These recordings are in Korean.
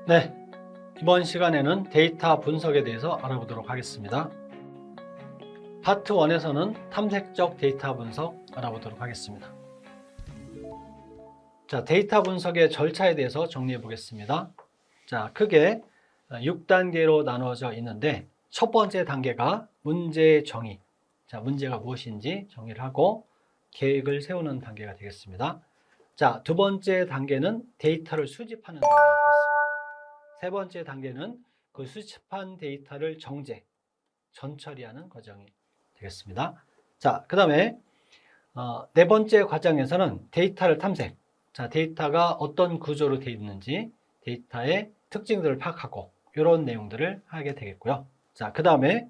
네, 이번 시간에는 데이터 분석에 대해서 알아보도록 하겠습니다. 파트 1에서는 탐색적 데이터 분석 알아보도록 하겠습니다. 자, 데이터 분석의 절차에 대해서 정리해 보겠습니다. 자, 크게 6단계로 나누어져 있는데 첫 번째 단계가 문제 정의. 자, 문제가 무엇인지 정의를 하고 계획을 세우는 단계가 되겠습니다. 자, 두 번째 단계는 데이터를 수집하는 단계가 되겠습니다. 세 번째 단계는 그 수집한 데이터를 정제, 전처리하는 과정이 되겠습니다. 자, 그 다음에 네 번째 과정에서는 데이터를 탐색. 자, 데이터가 어떤 구조로 되어 있는지, 데이터의 특징들을 파악하고 이런 내용들을 하게 되겠고요. 자, 그 다음에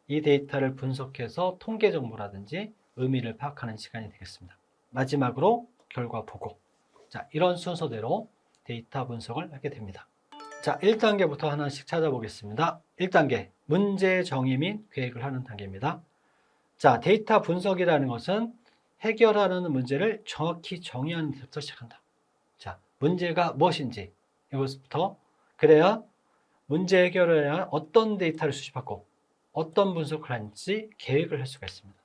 이 데이터를 분석해서 통계 정보라든지 의미를 파악하는 시간이 되겠습니다. 마지막으로 결과 보고. 자, 이런 순서대로 데이터 분석을 하게 됩니다. 자, 1단계부터 하나씩 찾아보겠습니다. 1단계, 문제 정의 및 계획을 하는 단계입니다. 자, 데이터 분석이라는 것은 해결하는 문제를 정확히 정의하는 데부터 시작한다. 자, 문제가 무엇인지 이것부터, 그래야 문제 해결을 위한 어떤 데이터를 수집하고 어떤 분석을 하는지 계획을 할 수가 있습니다.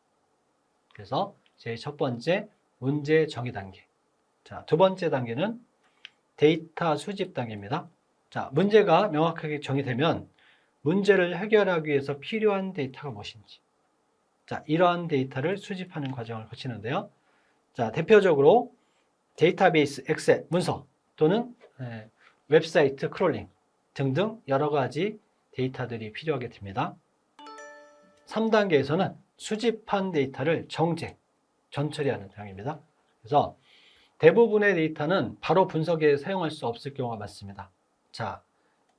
그래서 제일 첫 번째 문제 정의 단계. 자, 두 번째 단계는 데이터 수집 단계입니다. 자, 문제가 명확하게 정의되면 문제를 해결하기 위해서 필요한 데이터가 무엇인지, 자, 이러한 데이터를 수집하는 과정을 거치는데요. 자, 대표적으로 데이터베이스, 엑셀, 문서 또는 웹사이트 크롤링 등등 여러 가지 데이터들이 필요하게 됩니다. 3단계에서는 수집한 데이터를 정제, 전처리하는 단계입니다. 그래서 대부분의 데이터는 바로 분석에 사용할 수 없을 경우가 많습니다. 자,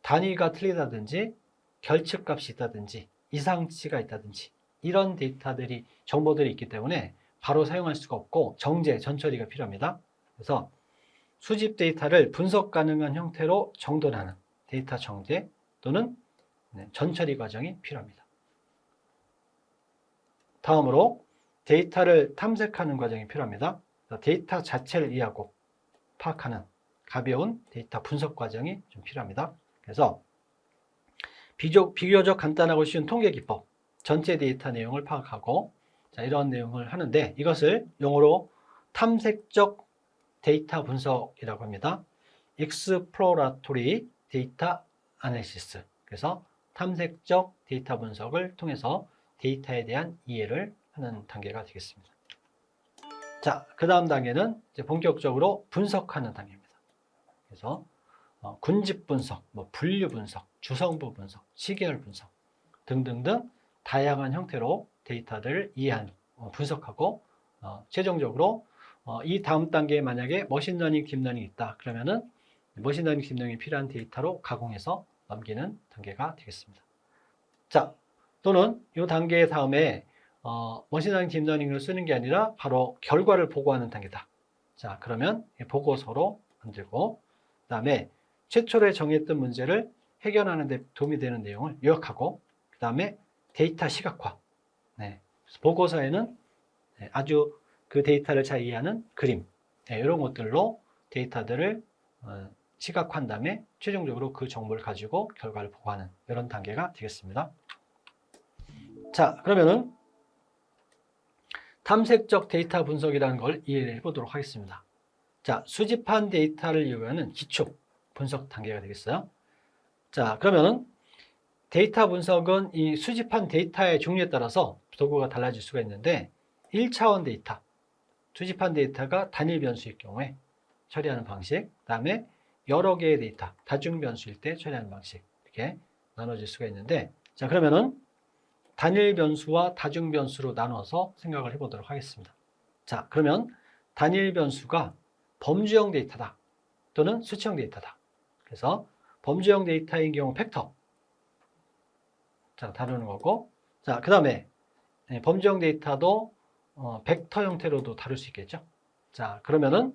단위가 틀리다든지 결측값이 있다든지 이상치가 있다든지 이런 데이터들이, 정보들이 있기 때문에 바로 사용할 수가 없고 정제, 전처리가 필요합니다. 그래서 수집 데이터를 분석 가능한 형태로 정돈하는 데이터 정제 또는 전처리 과정이 필요합니다. 다음으로 데이터를 탐색하는 과정이 필요합니다. 데이터 자체를 이해하고 파악하는 가벼운 데이터 분석 과정이 좀 필요합니다. 그래서 비교적 간단하고 쉬운 통계 기법, 전체 데이터 내용을 파악하고, 자, 이런 내용을 하는데 이것을 용어로 탐색적 데이터 분석이라고 합니다. Exploratory Data Analysis. 그래서 탐색적 데이터 분석을 통해서 데이터에 대한 이해를 하는 단계가 되겠습니다. 자, 그 다음 단계는 이제 본격적으로 분석하는 단계입니다. 그래서 군집 분석, 분류 분석, 주성부 분석, 시계열 분석 등등등 다양한 형태로 데이터를 이해하는, 분석하고 최종적으로 이 다음 단계에 만약에 머신러닝, 딥러닝이 있다 그러면은 머신러닝, 딥러닝이 필요한 데이터로 가공해서 넘기는 단계가 되겠습니다. 자, 또는 이 단계 다음에 머신러닝, 딥러닝을 쓰는 게 아니라 바로 결과를 보고하는 단계다. 자, 그러면 보고서로 만들고, 그 다음에 최초에 정했던 문제를 해결하는 데 도움이 되는 내용을 요약하고, 그 다음에 데이터 시각화. 네, 보고서에는 아주 그 데이터를 잘 이해하는 그림, 이런 것들로 데이터들을 시각화한 다음에 최종적으로 그 정보를 가지고 결과를 보고하는 이런 단계가 되겠습니다. 자, 그러면은 탐색적 데이터 분석이라는 걸 이해해 보도록 하겠습니다. 자, 수집한 데이터를 이용하는 기초 분석 단계가 되겠어요. 자, 그러면은 데이터 분석은 이 수집한 데이터의 종류에 따라서 도구가 달라질 수가 있는데 1차원 데이터, 수집한 데이터가 단일 변수일 경우에 처리하는 방식, 그 다음에 여러 개의 데이터, 다중 변수일 때 처리하는 방식, 이렇게 나눠질 수가 있는데, 자, 그러면은 단일 변수와 다중 변수로 나눠서 생각을 해보도록 하겠습니다. 자, 그러면 단일 변수가 범주형 데이터다 또는 수치형 데이터다. 그래서 범주형 데이터인 경우 팩터, 자, 다루는 거고, 자, 그 다음에 범주형 데이터도 벡터 형태로도 다룰 수 있겠죠. 자, 그러면은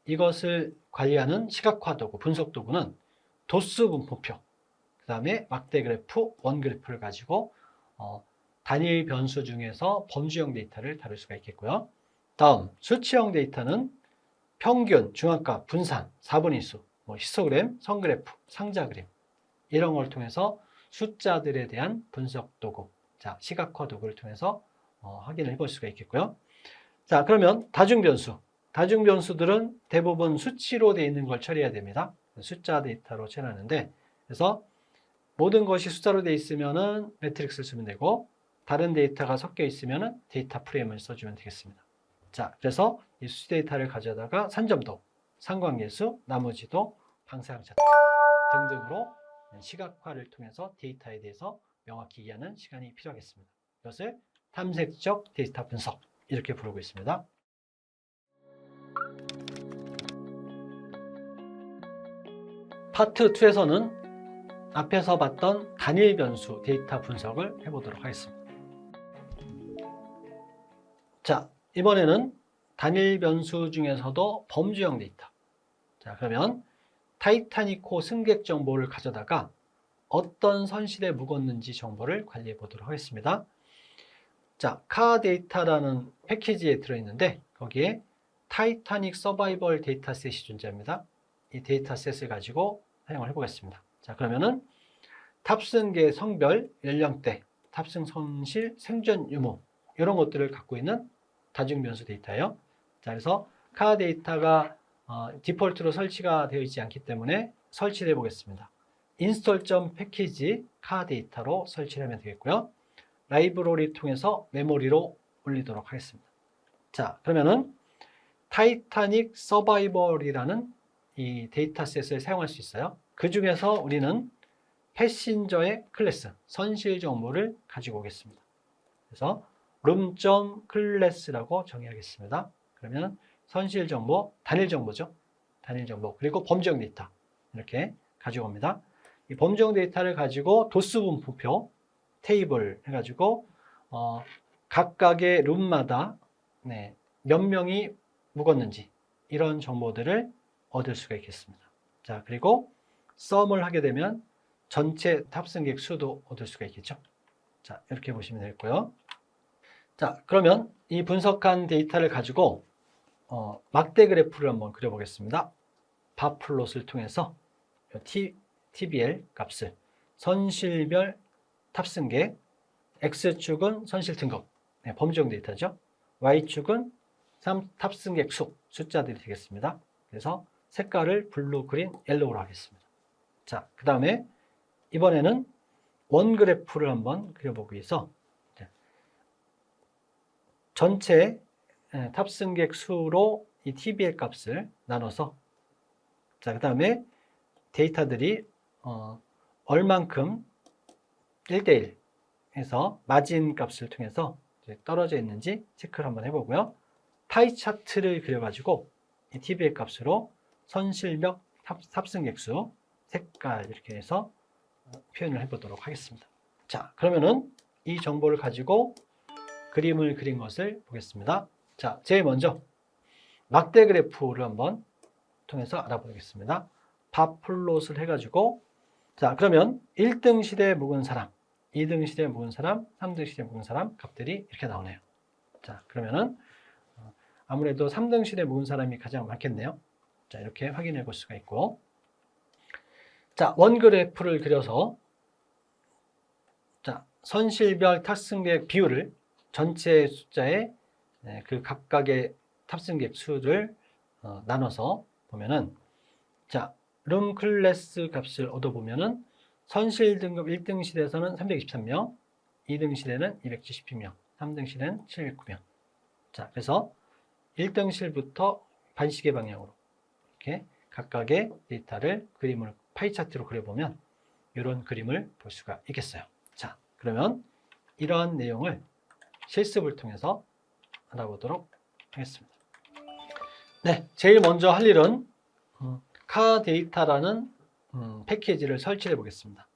이것을 관리하는 시각화 도구, 분석 도구는 도수 분포표, 그 다음에 막대 그래프, 원 그래프를 가지고 단일 변수 중에서 범주형 데이터를 다룰 수가 있겠고요. 다음 수치형 데이터는 평균, 중앙값, 분산, 4분위수, 뭐 히스토그램, 선그래프, 상자 그림 이런 걸 통해서 숫자들에 대한 분석 도구, 자, 시각화 도구를 통해서 확인을 해볼 수가 있겠고요. 자, 그러면 다중변수. 다중변수들은 대부분 수치로 되어 있는 걸 처리해야 됩니다. 숫자 데이터로 처리하는데, 그래서 모든 것이 숫자로 되어 있으면은 매트릭스를 쓰면 되고, 다른 데이터가 섞여 있으면은 데이터 프레임을 써주면 되겠습니다. 자, 그래서 이 수치 데이터를 가져다가 산점도, 상관계수, 나머지도, 방사형 차트 등등으로 시각화를 통해서 데이터에 대해서 명확히 이해하는 시간이 필요하겠습니다. 이것을 탐색적 데이터 분석 이렇게 부르고 있습니다. 파트 2에서는 앞에서 봤던 단일 변수 데이터 분석을 해보도록 하겠습니다. 자, 이번에는 단일 변수 중에서도 범주형 데이터. 자, 그러면 타이타닉호 승객 정보를 가져다가 어떤 선실에 묵었는지 정보를 관리해 보도록 하겠습니다. 자, 카 데이터라는 패키지에 들어있는데 거기에 타이타닉 서바이벌 데이터셋이 존재합니다. 이 데이터셋을 가지고 사용을 해보겠습니다. 자, 그러면은 탑승객 성별, 연령대, 탑승 선실, 생존 유무 이런 것들을 갖고 있는 다중 변수 데이터예요. 자, 그래서 카 데이터가 디폴트로 설치가 되어 있지 않기 때문에 설치를 해보겠습니다. install.package 카 데이터로 설치를 하면 되겠고요. 라이브러리 통해서 메모리로 올리도록 하겠습니다. 자, 그러면은 타이타닉 서바이벌이라는 이 데이터셋을 사용할 수 있어요. 그 중에서 우리는 패신저의 클래스, 선실 정보를 가지고 오겠습니다. 그래서 room.class라고 정의하겠습니다. 그러면 선실 정보, 단일 정보죠. 단일 정보, 그리고 범주형 데이터 이렇게 가지고 옵니다. 이 범주형 데이터를 가지고 도수 분포표, 테이블 해가지고 각각의 룸마다 몇 명이 묵었는지 이런 정보들을 얻을 수가 있겠습니다. 자, 그리고 썸을 하게 되면 전체 탑승객 수도 얻을 수가 있겠죠. 자, 이렇게 보시면 되겠고요. 자, 그러면 이 분석한 데이터를 가지고 막대 그래프를 한번 그려보겠습니다. 바플롯을 통해서 TBL 값을 선실별 탑승객, X축은 선실 등급, 범주형 데이터죠. Y축은 탑승객 수, 숫자들이 되겠습니다. 그래서 색깔을 블루, 그린, 옐로우로 하겠습니다. 자, 그 다음에 이번에는 원 그래프를 한번 그려보기 위해서 전체 탑승객 수로 이 TBL 값을 나눠서 자, 그 다음에 데이터들이 얼만큼 1대1 해서 마진 값을 통해서 떨어져 있는지 체크를 한번 해보고요. 파이 차트를 그려가지고 이 TBL 값으로 선실별 탑승객 수, 색깔 이렇게 해서 표현을 해보도록 하겠습니다. 자, 그러면은 이 정보를 가지고 그림을 그린 것을 보겠습니다. 자, 제일 먼저 막대 그래프를 한번 통해서 알아보겠습니다. 바플롯을 해가지고 자, 그러면 1등 시대에 묵은 사람, 2등 시대에 묵은 사람, 3등 시대에 묵은 사람 값들이 이렇게 나오네요. 자, 그러면은 아무래도 3등 시대에 묵은 사람이 가장 많겠네요. 자, 이렇게 확인해 볼 수가 있고 자, 원 그래프를 그려서 자, 선실별 탑승객 비율을 전체 숫자의 그 각각의 탑승객 수를 나눠서 보면은 자, 룸 클래스 값을 얻어보면은 선실 등급 1등 시대에서는 323명, 2등 시대는 272명, 3등 시대는 709명. 자, 그래서 1등 실부터 반시계 방향으로 이렇게 각각의 데이터를 그림을 파이 차트로 그려보면 이런 그림을 볼 수가 있겠어요. 자, 그러면 이러한 내용을 실습을 통해서 알아보도록 하겠습니다. 네, 제일 먼저 할 일은 카 데이터라는 패키지를 설치해 보겠습니다.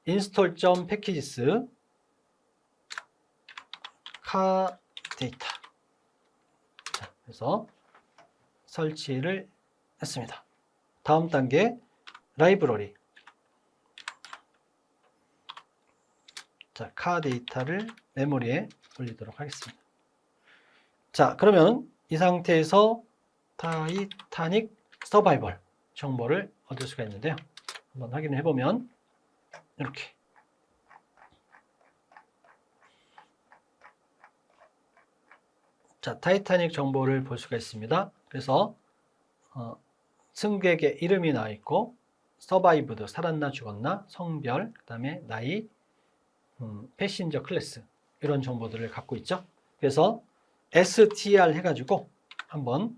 install.packages 카 데이터. 자, 그래서 설치를 했습니다. 다음 단계 라이브러리. 자, 카 데이터를 메모리에 올리도록 하겠습니다. 자, 그러면 이 상태에서 타이타닉 서바이벌 정보를 얻을 수가 있는데요. 한번 확인해 보면 이렇게 자, 타이타닉 정보를 볼 수가 있습니다. 그래서 승객의 이름이 나와 있고 서바이브드, 살았나 죽었나, 성별, 그 다음에 나이, 패신저 클래스 이런 정보들을 갖고 있죠. 그래서 STR 해가지고 한번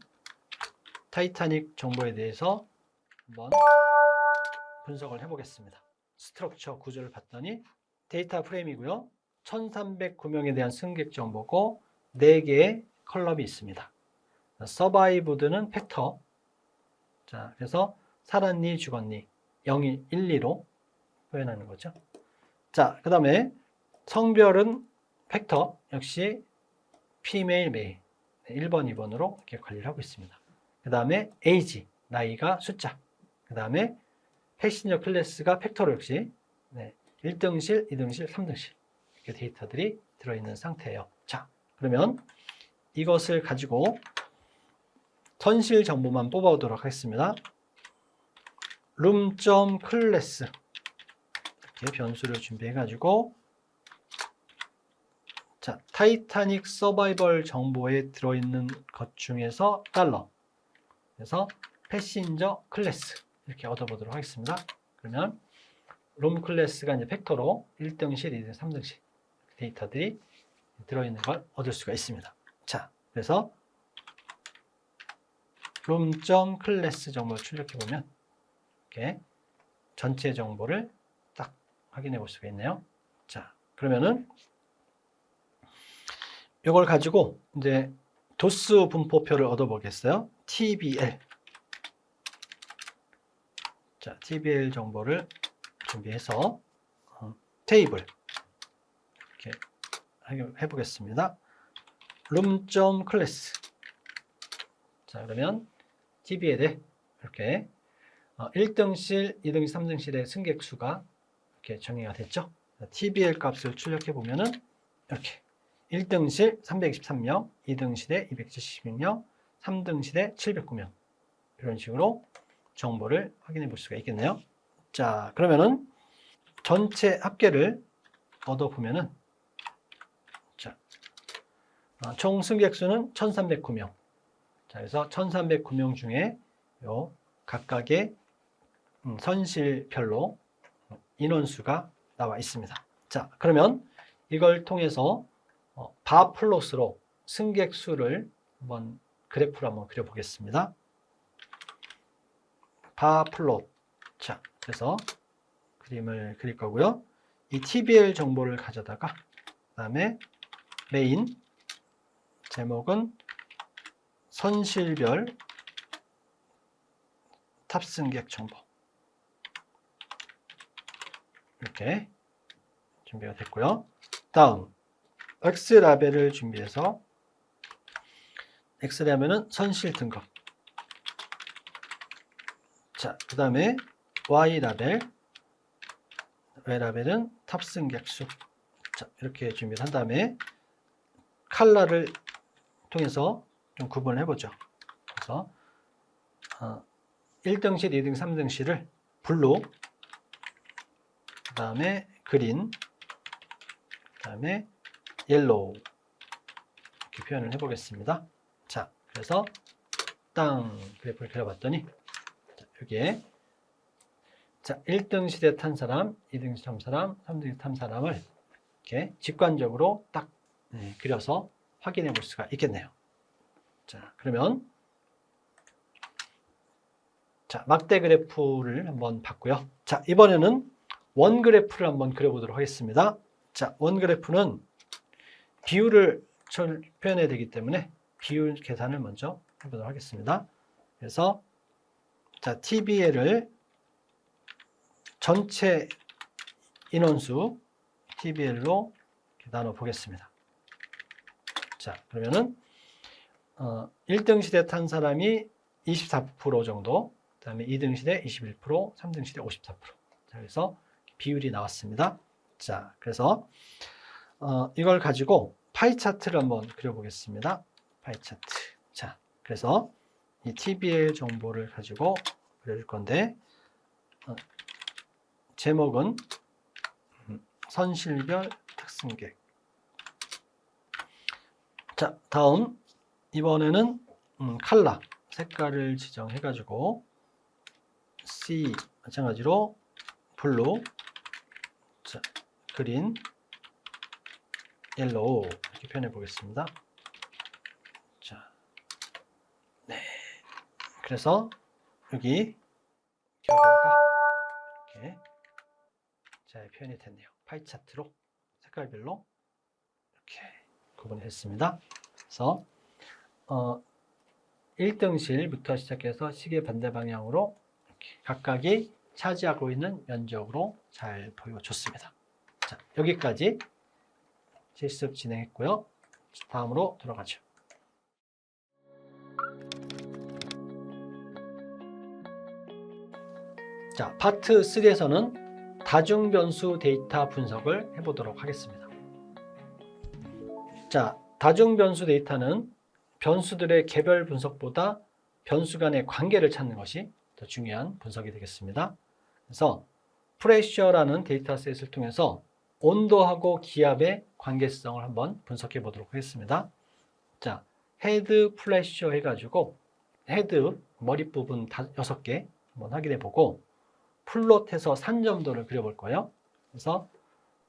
타이타닉 정보에 대해서 한번 분석을 해보겠습니다. 스트럭처 구조를 봤더니 데이터 프레임이고요. 1309명에 대한 승객 정보고 4개의 컬럼이 있습니다. 서바이브드는 팩터. 자, 그래서 살았니 죽었니 0이 1, 2로 표현하는 거죠. 자, 그 다음에 성별은 팩터 역시 피메일 메일 1번, 2번으로 이렇게 관리를 하고 있습니다. 그 다음에 에이지 나이가 숫자. 그 다음에 패신저 클래스가 팩터로 역시 1등실, 2등실, 3등실 이렇게 데이터들이 들어있는 상태예요. 자, 그러면 이것을 가지고 선실 정보만 뽑아오도록 하겠습니다. room.class 이렇게 변수를 준비해 가지고 자, 타이타닉 서바이벌 정보에 들어있는 것 중에서 달러 그래서 패신저 클래스 이렇게 얻어보도록 하겠습니다. 그러면 룸 클래스가 이제 팩터로 1등실, 2등실, 3등실 데이터들이 들어있는 걸 얻을 수가 있습니다. 자, 그래서 room.class 정보를 출력해 보면 이렇게 전체 정보를 딱 확인해 볼 수가 있네요. 자, 그러면은 이걸 가지고 이제 도스 분포표를 얻어보겠어요. TBL. 자, TBL 정보를 준비해서 테이블 이렇게 해보겠습니다. room.class. 자, 그러면 TBL에 이렇게 1등실, 2등실, 3등실의 승객 수가 이렇게 정의가 됐죠. TBL 값을 출력해 보면은 이렇게 1등실 323명, 2등실에 276명, 3등실에 709명 이런 식으로 정보를 확인해 볼 수가 있겠네요. 자, 그러면은 전체 합계를 얻어 보면은 자, 총 승객 수는 1309명. 자, 그래서 1309명 중에 요 각각의 선실별로 인원수가 나와 있습니다. 자, 그러면 이걸 통해서 바 플롯으로 승객 수를 한번 그래프로 한번 그려보겠습니다. 바 플롯. 자, 그래서 그림을 그릴 거고요. 이 TBL 정보를 가져다가 그다음에 메인 제목은 선실별 탑승객 정보 이렇게 준비가 됐고요. 다음 X라벨을 준비해서 X라벨은 선실 등급. 자, 그 다음에 Y라벨 Y라벨은 탑승객 수. 자, 이렇게 준비를 한 다음에 컬러를 통해서 좀 구분을 해보죠. 그래서 1등실, 2등, 3등실을 블루, 그 다음에 그린, 그 다음에 옐로우 이렇게 표현을 해보겠습니다. 자, 그래서 땅 그래프를 그려봤더니 자, 여기에 자, 1등실에 탄 사람, 2등실에 탄 사람, 3등실에 탄 사람을 이렇게 직관적으로 딱 그려서 확인해 볼 수가 있겠네요. 자, 그러면 자, 막대 그래프를 한번 봤고요. 자, 이번에는 원 그래프를 한번 그려보도록 하겠습니다. 자, 원 그래프는 비율을 표현해야 되기 때문에 비율 계산을 먼저 해보도록 하겠습니다. 그래서 자, TBL을 전체 인원수 TBL로 나눠 보겠습니다. 자, 그러면은 1등실에 탄 사람이 24% 정도, 그 다음에 2등실에 21%, 3등실에 54%. 자, 그래서 비율이 나왔습니다. 자, 그래서 이걸 가지고 파이 차트를 한번 그려보겠습니다. 파이 차트. 자, 그래서 이 TBL 정보를 가지고 그려줄 건데 제목은 선실별 특승객. 자, 다음 이번에는 컬러 색깔을 지정해 가지고 C 마찬가지로 블루, 자, 그린, 옐로우 이렇게 표현해 보겠습니다. 자, 네. 그래서 여기 결과가 이렇게 잘 표현이 됐네요. 파이 차트로 색깔별로 이렇게 구분했습니다. 그래서 1등실부터 시작해서 시계 반대 방향으로 이렇게 각각이 차지하고 있는 면적으로 잘 보여줬습니다. 자, 여기까지 실습 진행했고요. 다음으로 들어가죠. 자, 파트 3에서는 다중변수 데이터 분석을 해보도록 하겠습니다. 자, 다중변수 데이터는 변수들의 개별 분석보다 변수 간의 관계를 찾는 것이 더 중요한 분석이 되겠습니다. 그래서 프레셔라는 데이터셋을 통해서 온도하고 기압의 관계성을 한번 분석해 보도록 하겠습니다. 자, 헤드 프레셔 해가지고 헤드 머리 부분 6개 한번 확인해 보고 플롯해서 산점도를 그려볼 거예요. 그래서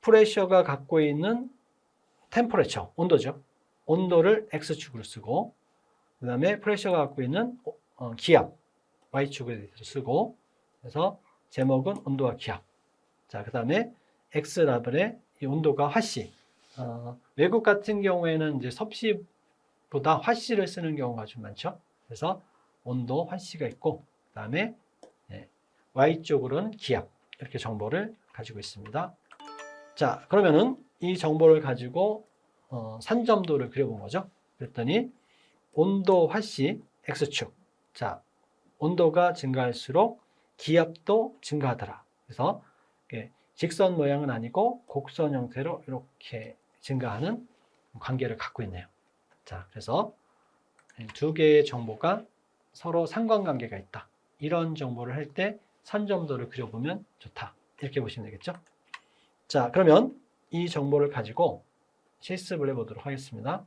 프레셔가 갖고 있는 템퍼레처, 온도죠. 온도를 X축으로 쓰고 그 다음에 프레셔가 갖고 있는 기압, Y축을 쓰고 그래서 제목은 온도와 기압. 자, 그 다음에 X라벨의 이 온도가 화씨. 외국 같은 경우에는 이제 섭씨보다 화씨를 쓰는 경우가 좀 많죠. 그래서 온도, 화씨가 있고 그 다음에 Y쪽으로는 기압. 이렇게 정보를 가지고 있습니다. 자, 그러면은 이 정보를 가지고 산점도를 그려본 거죠. 그랬더니 온도, 화씨, X축. 자, 온도가 증가할수록 기압도 증가하더라. 그래서 직선 모양은 아니고 곡선 형태로 이렇게 증가하는 관계를 갖고 있네요. 자, 그래서 두 개의 정보가 서로 상관관계가 있다. 이런 정보를 할 때 산점도를 그려보면 좋다. 이렇게 보시면 되겠죠. 자, 그러면 이 정보를 가지고 실습을 해보도록 하겠습니다.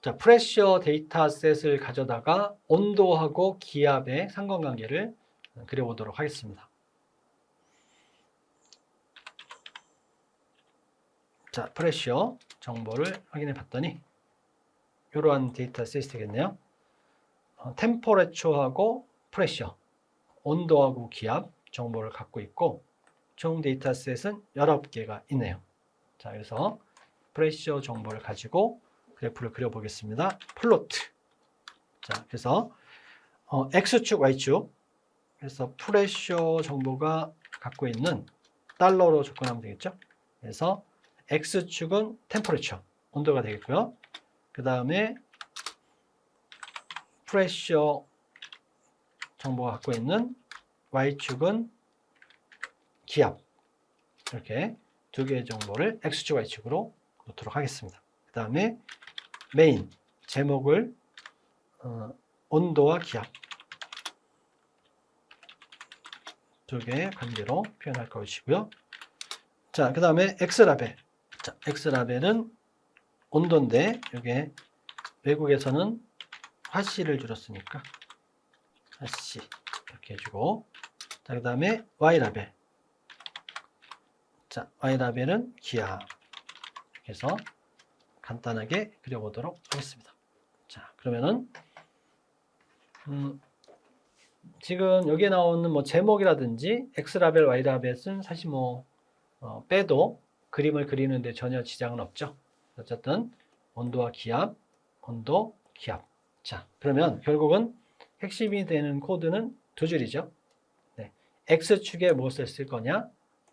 자, 프레셔 데이터셋을 가져다가 온도하고 기압의 상관관계를 그려보도록 하겠습니다. 자, 프레셔 정보를 확인해 봤더니 이러한 데이터셋이 되겠네요. 템퍼레처하고 프레셔, 온도하고 기압 정보를 갖고 있고 총 데이터셋은 19개가 있네요. 자, 그래서 프레셔 정보를 가지고 그래프를 그려보겠습니다. 플로트. 자, 그래서 X축, Y축. 그래서 프레셔 정보가 갖고 있는 달러로 접근하면 되겠죠. 그래서 X축은 템퍼레처, 온도가 되겠고요. 그 다음에 프레셔 정보가 갖고 있는 Y축은 기압. 이렇게 두 개의 정보를 X축, Y축으로 놓도록 하겠습니다. 그 다음에 메인, 제목을 온도와 기압 두 개의 관계로 표현할 것이고요. 자, 그 다음에 X라벨. 자, X라벨은 온도인데 이게 외국에서는 화씨를 줄였으니까 화씨 이렇게 해주고 자, 그 다음에 Y라벨. 자, Y라벨은 기압. 이렇게 해서 간단하게 그려보도록 하겠습니다. 자, 그러면은 지금 여기에 나오는 뭐 제목이라든지 X라벨, Y라벨은 사실 뭐 빼도 그림을 그리는데 전혀 지장은 없죠. 어쨌든 온도와 기압, 온도, 기압. 자, 그러면 결국은 핵심이 되는 코드는 두 줄이죠. 네. X축에 무엇을 쓸 거냐,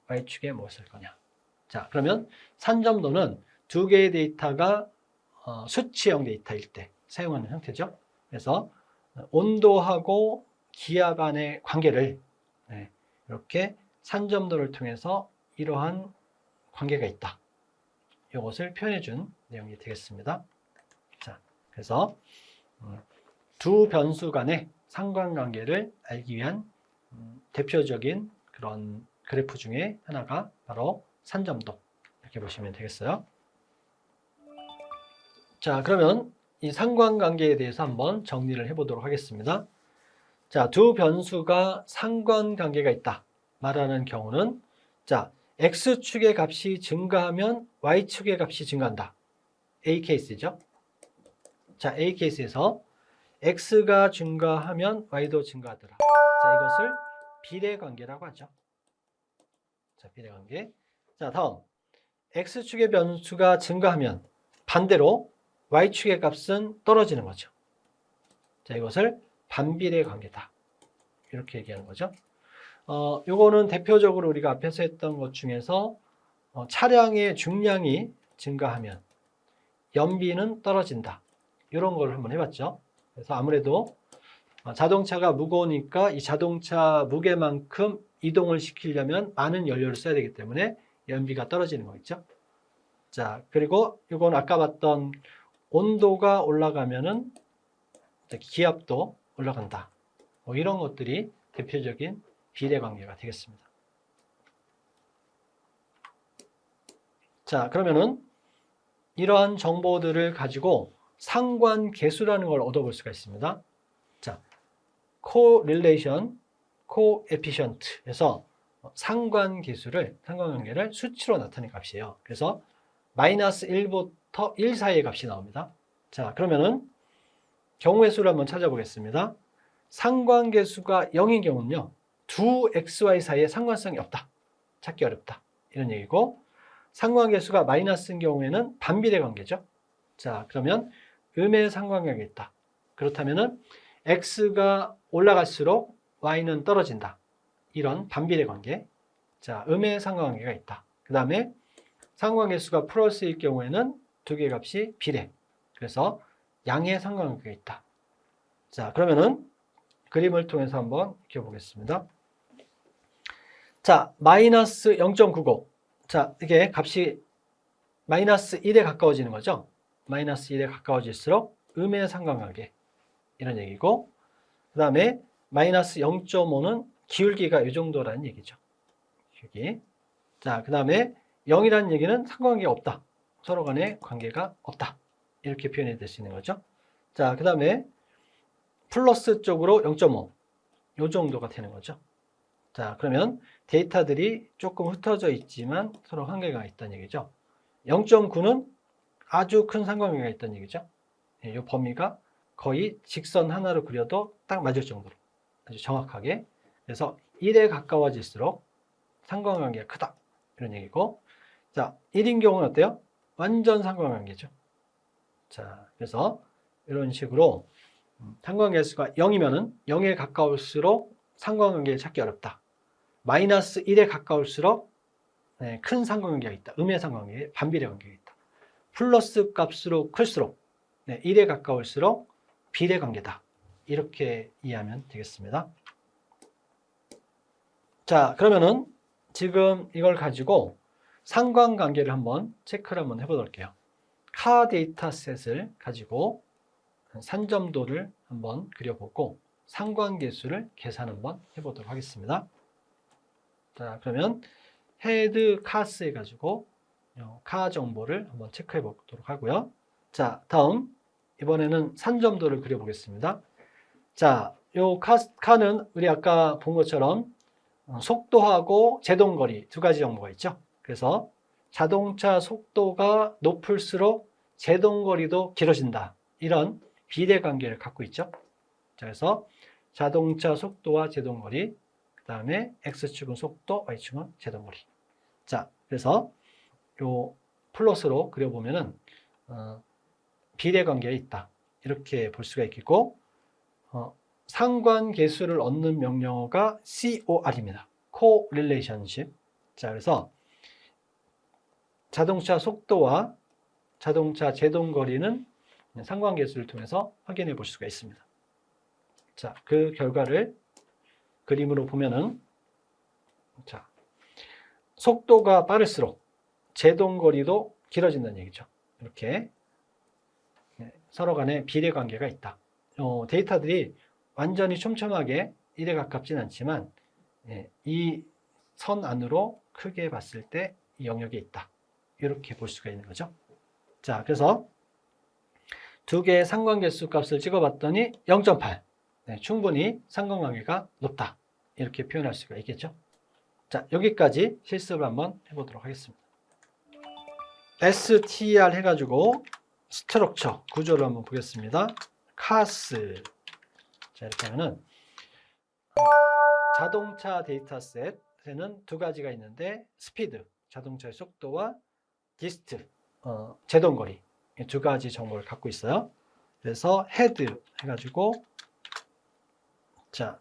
Y축에 무엇을 쓸 거냐. 자, 그러면 산점도는 두 개의 데이터가 수치형 데이터일 때 사용하는 형태죠. 그래서 온도하고 기압 간의 관계를 이렇게 산점도를 통해서 이러한 관계가 있다. 이것을 표현해 준 내용이 되겠습니다. 자, 그래서 두 변수 간의 상관관계를 알기 위한 대표적인 그런 그래프 중에 하나가 바로 산점도, 이렇게 보시면 되겠어요. 자, 그러면 이 상관관계에 대해서 한번 정리를 해보도록 하겠습니다. 자, 두 변수가 상관관계가 있다 말하는 경우는, 자, X축의 값이 증가하면 Y축의 값이 증가한다. A 케이스죠. 자, A 케이스에서 X가 증가하면 Y도 증가하더라. 자, 이것을 비례관계라고 하죠. 자, 비례관계. 자, 다음. X축의 변수가 증가하면 반대로 Y축의 값은 떨어지는 거죠. 자, 이것을 반비례 관계다. 이렇게 얘기하는 거죠. 요거는 대표적으로 우리가 앞에서 했던 것 중에서 차량의 중량이 증가하면 연비는 떨어진다. 이런 걸 한번 해봤죠. 그래서 아무래도 자동차가 무거우니까 이 자동차 무게만큼 이동을 시키려면 많은 연료를 써야 되기 때문에 연비가 떨어지는 거겠죠. 자, 그리고 이건 아까 봤던 온도가 올라가면은 기압도 올라간다. 뭐 이런 것들이 대표적인 비례관계가 되겠습니다. 자, 그러면은 이러한 정보들을 가지고 상관계수라는 걸 얻어볼 수가 있습니다. 자, correlation, coefficient에서 상관관계를 수치로 나타낸 값이에요. 그래서 마이너스 1부터 1 사이의 값이 나옵니다. 자, 그러면은 경우의 수를 한번 찾아보겠습니다. 상관계수가 0인 경우는요, 두 xy 사이에 상관성이 없다. 찾기 어렵다. 이런 얘기고, 상관계수가 마이너스인 경우에는 반비례 관계죠. 자, 그러면 음의 상관관계가 있다. 그렇다면은 x가 올라갈수록 y는 떨어진다. 이런 반비례 관계. 자, 음의 상관관계가 있다. 그 다음에 상관계수가 플러스일 경우에는 두 개의 값이 비례. 그래서 양의 상관관계가 있다. 자, 그러면은 그림을 통해서 한번 익혀보겠습니다. 자, 마이너스 0.95. 자, 이게 값이 마이너스 1에 가까워지는 거죠. 마이너스 1에 가까워질수록 음의 상관관계. 이런 얘기고, 그 다음에 마이너스 0.5는 기울기가 이 정도라는 얘기죠. 기울기. 자, 그 다음에 0이라는 얘기는 상관관계가 없다. 서로 간에 관계가 없다. 이렇게 표현이 될 수 있는 거죠. 자, 그 다음에 플러스 쪽으로 0.5. 이 정도가 되는 거죠. 자, 그러면 데이터들이 조금 흩어져 있지만 서로 관계가 있다는 얘기죠. 0.9는 아주 큰 상관관계가 있다는 얘기죠. 이 범위가 거의 직선 하나로 그려도 딱 맞을 정도로 아주 정확하게. 그래서 1에 가까워질수록 상관관계가 크다. 이런 얘기고. 자, 1인 경우는 어때요? 완전 상관관계죠. 자, 그래서 이런 식으로 상관계수가 0이면은 0에 가까울수록 상관관계를 찾기 어렵다. 마이너스 1에 가까울수록 큰 상관관계가 있다. 음의 상관관계, 반비례 관계가 있다. 플러스 값으로 클수록 1에 가까울수록 비례 관계다. 이렇게 이해하면 되겠습니다. 자, 그러면은 지금 이걸 가지고 상관관계를 한번 체크를 한번 해보도록 할게요. 카 데이터셋을 가지고 산점도를 한번 그려보고 상관계수를 계산 한번 해보도록 하겠습니다. 자, 그러면 헤드 카스 해가지고 카 정보를 한번 체크해 보도록 하고요. 자, 다음 이번에는 산점도를 그려보겠습니다. 자, 요 카는 우리 아까 본 것처럼 속도하고 제동거리 두 가지 정보가 있죠. 그래서 자동차 속도가 높을수록 제동거리도 길어진다. 이런 비례관계를 갖고 있죠. 자, 그래서 자동차 속도와 제동거리, 그 다음에 X축은 속도, Y축은 제동거리. 자, 그래서 요 플러스로 그려보면은 비례관계가 있다. 이렇게 볼 수가 있겠고, 상관계수를 얻는 명령어가 COR입니다. Correlationship. 자, 그래서 자동차 속도와 자동차 제동거리는 상관계수를 통해서 확인해 볼 수가 있습니다. 자, 그 결과를 그림으로 보면은, 자, 속도가 빠를수록 제동거리도 길어진다는 얘기죠. 이렇게 서로 간에 비례관계가 있다. 데이터들이 완전히 촘촘하게 1에 가깝진 않지만 이 선 안으로 크게 봤을 때 이 영역에 있다. 이렇게 볼 수가 있는 거죠. 자, 그래서 두 개의 상관계수 값을 찍어봤더니 0.8. 충분히 상관관계가 높다. 이렇게 표현할 수가 있겠죠. 자, 여기까지 실습을 한번 해보도록 하겠습니다. STR 해가지고 스트럭처 구조를 한번 보겠습니다. 카스. 자, 이렇게 하면은 자동차 데이터셋에는 두 가지가 있는데 스피드, 자동차의 속도와 디스트, 제동거리 이 두 가지 정보를 갖고 있어요. 그래서 헤드 해가지고 자,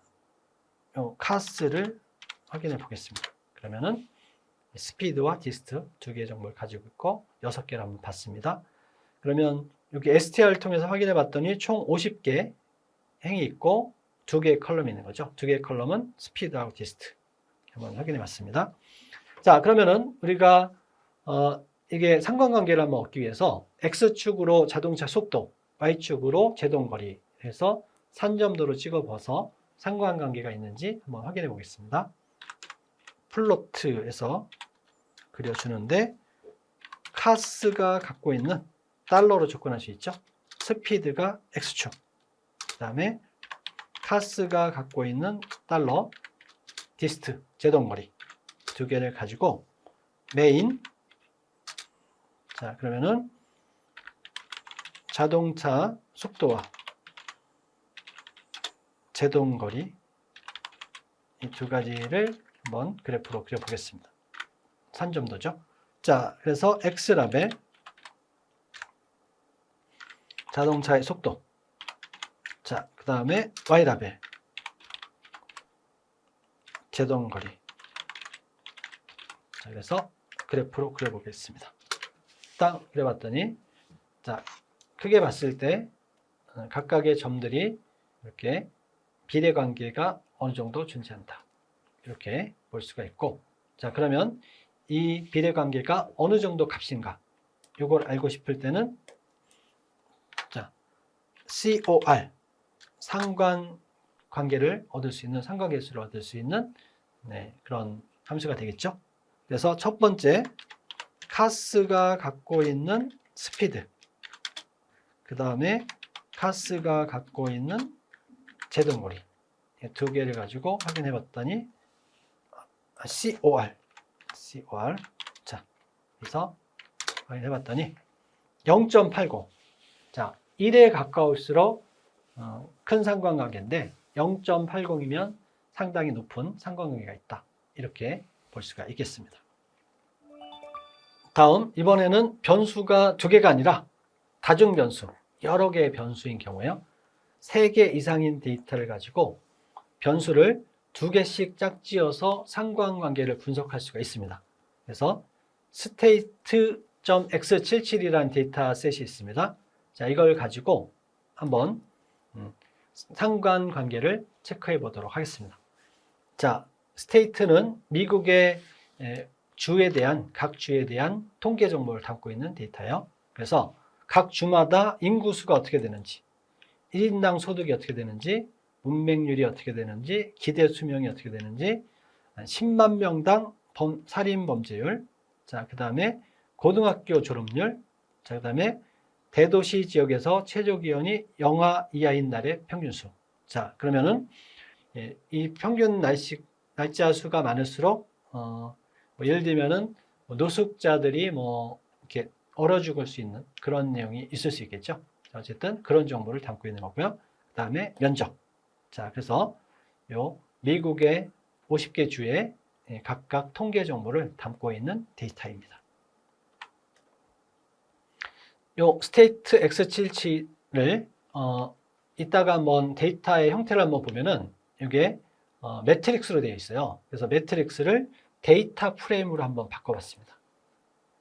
요 카스를 확인해 보겠습니다. 그러면은 스피드와 디스트 두 개의 정보를 가지고 있고 6개를 한번 봤습니다. 그러면 여기 STR을 통해서 확인해 봤더니 총 50개 행이 있고 2개의 컬럼이 있는 거죠. 2개의 컬럼은 스피드하고 디스트 한번 확인해 봤습니다. 자, 그러면은 우리가 이게 상관관계를 한번 얻기 위해서 X축으로 자동차 속도, Y축으로 제동거리 해서 산점도로 찍어봐서 상관관계가 있는지 한번 확인해 보겠습니다. 플로트에서 그려주는데 카스가 갖고 있는 달러로 접근할 수 있죠. 스피드가 X축, 그 다음에 카스가 갖고 있는 달러, 디스트, 제동거리 두 개를 가지고 메인, 자, 그러면은 자동차 속도와 제동거리 이 두 가지를 한번 그래프로 그려보겠습니다. 산점도죠. 자, 그래서 X라벨 자동차의 속도, 자, 그 다음에 Y라벨 제동거리. 자, 그래서 그래프로 그려보겠습니다. 딱 그려봤더니 자, 크게 봤을 때 각각의 점들이 이렇게 비례관계가 어느 정도 존재한다. 이렇게 볼 수가 있고, 자, 그러면 이 비례관계가 어느 정도 값인가? 이걸 알고 싶을 때는 자, COR 상관관계를 얻을 수 있는 상관계수를 얻을 수 있는 그런 함수가 되겠죠. 그래서 첫 번째 카스가 갖고 있는 스피드, 그 다음에 카스가 갖고 있는 제동거리 두 개를 가지고 확인해 봤더니 COR 자, 그래서 확인해 봤더니 0.80. 자, 1에 가까울수록 큰 상관관계인데 0.80이면 상당히 높은 상관관계가 있다. 이렇게 볼 수가 있겠습니다. 다음, 이번에는 변수가 2개가 아니라 다중변수, 여러 개의 변수인 경우에요. 3개 이상인 데이터를 가지고 변수를 2개씩 짝지어서 상관관계를 분석할 수가 있습니다. 그래서 state.x77이라는 데이터셋이 있습니다. 자, 이걸 가지고 한번 상관관계를 체크해 보도록 하겠습니다. 자, state는 미국의 주에 대한, 각 주에 대한 통계 정보를 담고 있는 데이터예요. 그래서 각 주마다 인구수가 어떻게 되는지, 1인당 소득이 어떻게 되는지, 문맹률이 어떻게 되는지, 기대 수명이 어떻게 되는지, 10만 명당 살인 범죄율, 자, 그 다음에 고등학교 졸업률, 자, 그 다음에 대도시 지역에서 최저기온이 영하 이하인 날의 평균수. 자, 그러면은 이 평균 날짜 수가 많을수록 예를 들면은 노숙자들이 이렇게 얼어 죽을 수 있는 그런 내용이 있을 수 있겠죠. 어쨌든 그런 정보를 담고 있는 거고요. 그 다음에 면적. 자, 그래서 요 미국의 50개 주에 각각 통계 정보를 담고 있는 데이터입니다. 요 스테이트 X77을 이따가 한번 데이터의 형태를 한번 보면은 이게 매트릭스로 되어 있어요. 그래서 매트릭스를 데이터 프레임으로 한번 바꿔봤습니다.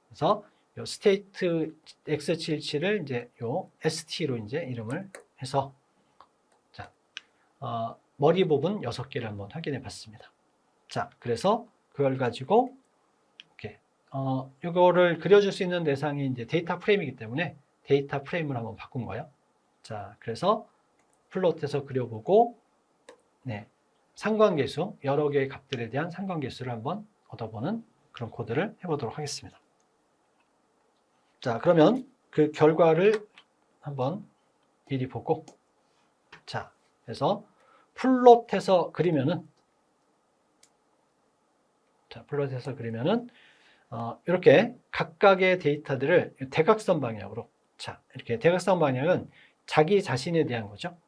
그래서 요 스테이트 X77을 이제 요 ST로 이제 이름을 해서 자, 머리 부분 6개를 한번 확인해 봤습니다. 자, 그래서 그걸 가지고 이렇게 이거를 그려줄 수 있는 대상이 이제 데이터 프레임이기 때문에 데이터 프레임을 한번 바꾼 거예요. 자, 그래서 플롯에서 그려보고 네, 상관계수, 여러 개의 값들에 대한 상관계수를 한번 얻어보는 그런 코드를 해보도록 하겠습니다. 자, 그러면 그 결과를 한번 미리 보고, 자, 그래서 플롯해서 그리면은, 자, 플롯해서 그리면은 이렇게 각각의 데이터들을 대각선 방향으로, 자, 이렇게 대각선 방향은 자기 자신에 대한 거죠.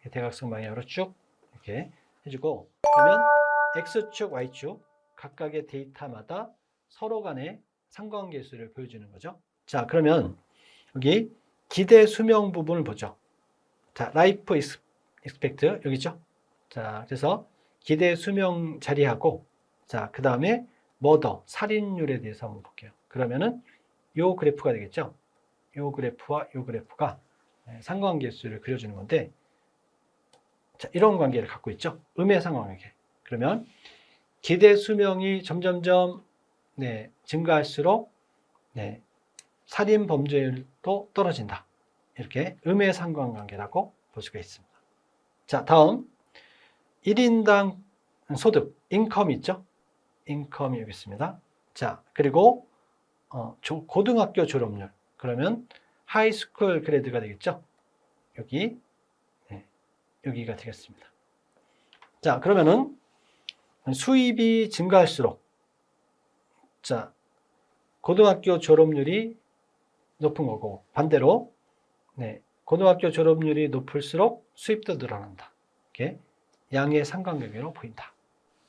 대각선 방향으로 쭉 이렇게 해주고, 그러면 X축, Y축 각각의 데이터마다 서로 간의 상관계수를 보여주는 거죠. 자, 그러면 여기 기대 수명 부분을 보죠. 자, 라이프 익스펙트 여기죠. 자, 그래서 기대 수명 자리하고, 자, 그 다음에 머더 살인율에 대해서 한번 볼게요. 그러면은 요 그래프가 되겠죠. 요 그래프와 요 그래프가 상관계수를 그려주는 건데, 자, 이런 관계를 갖고 있죠. 음의 상관관계. 그러면 기대 수명이 점점점 증가할수록 살인 범죄율도 떨어진다. 이렇게 음의 상관관계라고 볼 수가 있습니다. 자, 다음 1인당 소득, 인컴 있죠? 인컴이 여기 있습니다. 자, 그리고 고등학교 졸업률. 그러면 하이스쿨 그레이드가 되겠죠? 여기가 되겠습니다. 자, 그러면은 수입이 증가할수록, 자, 고등학교 졸업률이 높은 거고, 반대로 고등학교 졸업률이 높을수록 수입도 늘어난다. 이렇게 양의 상관관계로 보인다.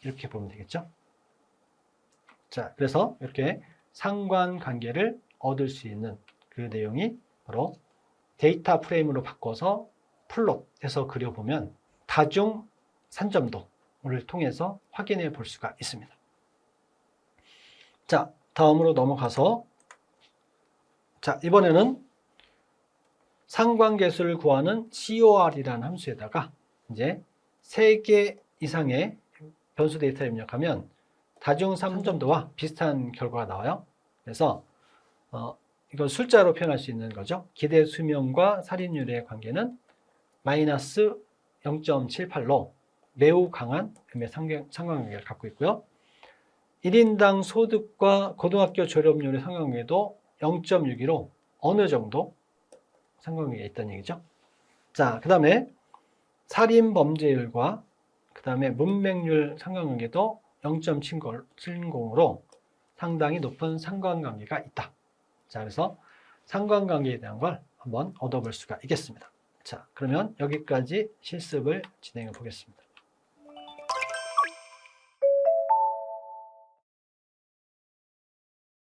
이렇게 보면 되겠죠. 자, 그래서 이렇게 상관관계를 얻을 수 있는 그 내용이 바로 데이터 프레임으로 바꿔서 플롯해서 그려보면 다중 산점도를 통해서 확인해 볼 수가 있습니다. 자, 다음으로 넘어가서, 자, 이번에는 상관계수를 구하는 COR이라는 함수에다가 이제 3개 이상의 변수 데이터를 입력하면 다중 산점도와 비슷한 결과가 나와요. 그래서 이걸 숫자로 표현할 수 있는 거죠. 기대 수명과 살인율의 관계는 마이너스 0.78로 매우 강한 음의 상관관계를 갖고 있고요. 1인당 소득과 고등학교 졸업률의 상관관계도 0.62로 어느 정도 상관관계가 있다는 얘기죠. 자, 그 다음에 살인 범죄율과 그 다음에 문맹률 상관관계도 0.70으로 상당히 높은 상관관계가 있다. 자, 그래서 상관관계에 대한 걸 한번 얻어볼 수가 있겠습니다. 자, 그러면 여기까지 실습을 진행해 보겠습니다.